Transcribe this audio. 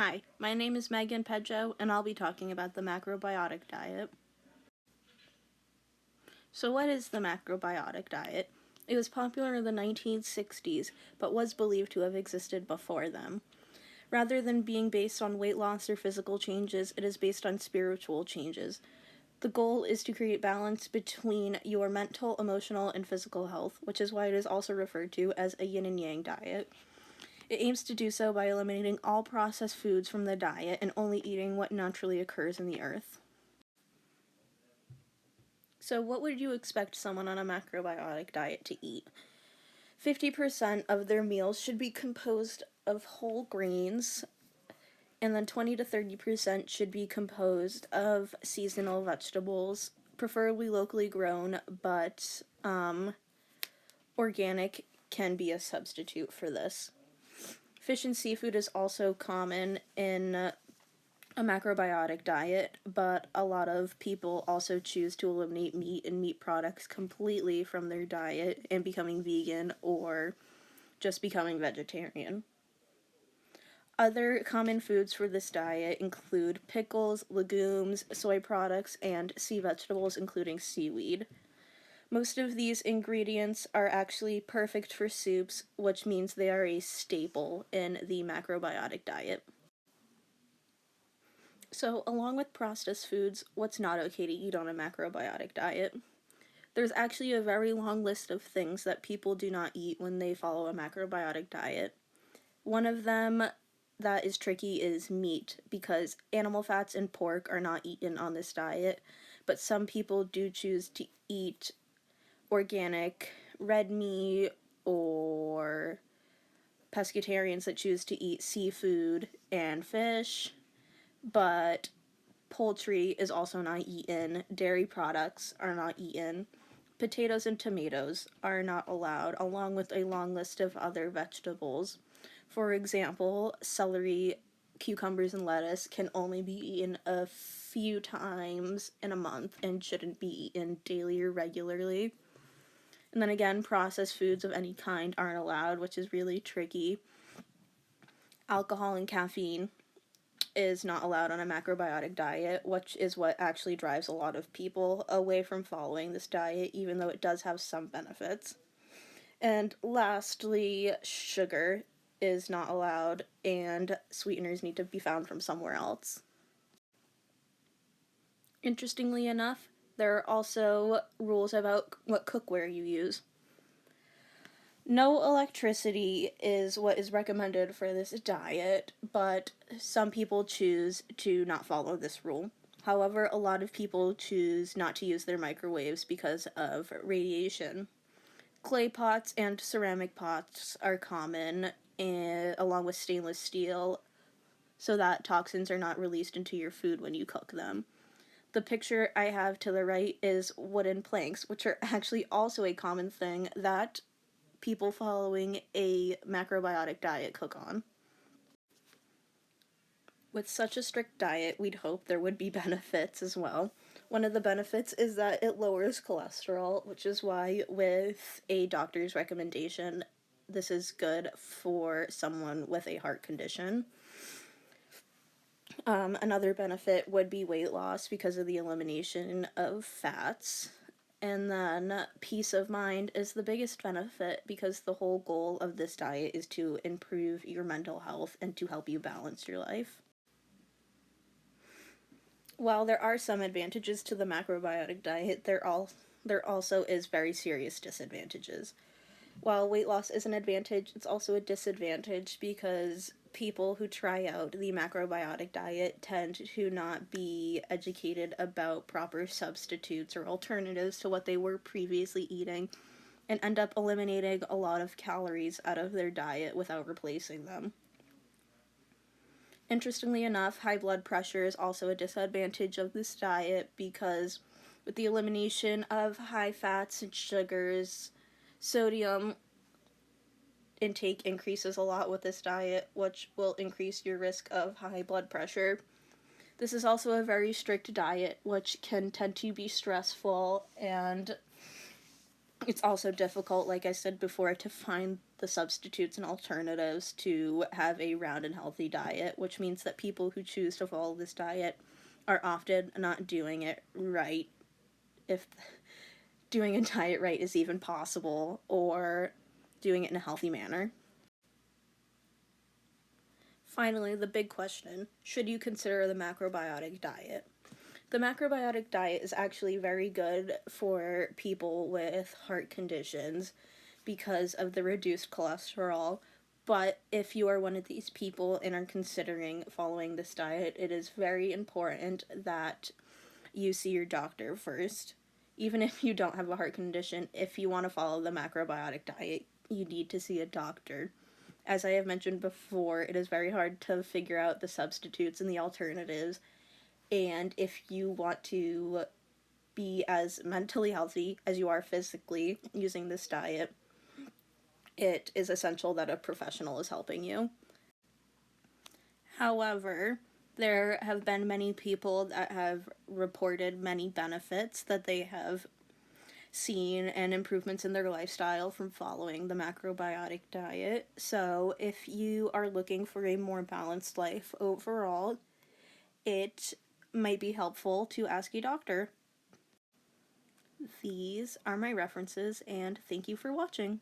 Hi, my name is Megan Pedjo, and I'll be talking about the macrobiotic diet. So what is the macrobiotic diet? It was popular in the 1960s, but was believed to have existed before them. Rather than being based on weight loss or physical changes, it is based on spiritual changes. The goal is to create balance between your mental, emotional, and physical health, which is why it is also referred to as a yin and yang diet. It aims to do so by eliminating all processed foods from the diet and only eating what naturally occurs in the earth. So what would you expect someone on a macrobiotic diet to eat? 50% of their meals should be composed of whole grains, and then 20 to 30% should be composed of seasonal vegetables, preferably locally grown, but organic can be a substitute for this. Fish and seafood is also common in a macrobiotic diet, but a lot of people also choose to eliminate meat and meat products completely from their diet and becoming vegan or just becoming vegetarian. Other common foods for this diet include pickles, legumes, soy products, and sea vegetables, including seaweed. Most of these ingredients are actually perfect for soups, which means they are a staple in the macrobiotic diet. So, along with processed foods, what's not okay to eat on a macrobiotic diet? There's actually a very long list of things that people do not eat when they follow a macrobiotic diet. One of them that is tricky is meat, because animal fats and pork are not eaten on this diet, but some people do choose to eat organic red meat, or pescatarians that choose to eat seafood and fish, but poultry is also not eaten, dairy products are not eaten, potatoes and tomatoes are not allowed, along with a long list of other vegetables. For example, celery, cucumbers, and lettuce can only be eaten a few times in a month and shouldn't be eaten daily or regularly. And then again, processed foods of any kind aren't allowed, which is really tricky. Alcohol and caffeine is not allowed on a macrobiotic diet, which is what actually drives a lot of people away from following this diet, even though it does have some benefits. And lastly, sugar is not allowed, and sweeteners need to be found from somewhere else. Interestingly enough, there are also rules about what cookware you use. No electricity is what is recommended for this diet, but some people choose to not follow this rule. However, a lot of people choose not to use their microwaves because of radiation. Clay pots and ceramic pots are common, along with stainless steel, so that toxins are not released into your food when you cook them. The picture I have to the right is wooden planks, which are actually also a common thing that people following a macrobiotic diet cook on. With such a strict diet, we'd hope there would be benefits as well. One of the benefits is that it lowers cholesterol, which is why, with a doctor's recommendation, this is good for someone with a heart condition. Another benefit would be weight loss because of the elimination of fats. And then peace of mind is the biggest benefit, because the whole goal of this diet is to improve your mental health and to help you balance your life. While there are some advantages to the macrobiotic diet, there also is very serious disadvantages. While weight loss is an advantage, it's also a disadvantage, because people who try out the macrobiotic diet tend to not be educated about proper substitutes or alternatives to what they were previously eating, and end up eliminating a lot of calories out of their diet without replacing them. Interestingly enough, high blood pressure is also a disadvantage of this diet, because with the elimination of high fats and sugars, sodium intake increases a lot with this diet, which will increase your risk of high blood pressure. This is also a very strict diet, which can tend to be stressful and It's also difficult, like I said before, to find the substitutes and alternatives to have a round and healthy diet, which means that people who choose to follow this diet are often not doing it right, if doing a diet right is even possible, or doing it in a healthy manner. Finally, the big question: should you consider the macrobiotic diet? The macrobiotic diet is actually very good for people with heart conditions because of the reduced cholesterol. But if you are one of these people and are considering following this diet, it is very important that you see your doctor first. Even if you don't have a heart condition, if you want to follow the macrobiotic diet, you need to see a doctor. As I have mentioned before, it is very hard to figure out the substitutes and the alternatives. And if you want to be as mentally healthy as you are physically using this diet, it is essential that a professional is helping you. However, there have been many people that have reported many benefits that they have seen and improvements in their lifestyle from following the macrobiotic diet. So, if you are looking for a more balanced life overall, it might be helpful to ask a doctor. These are my references, and thank you for watching.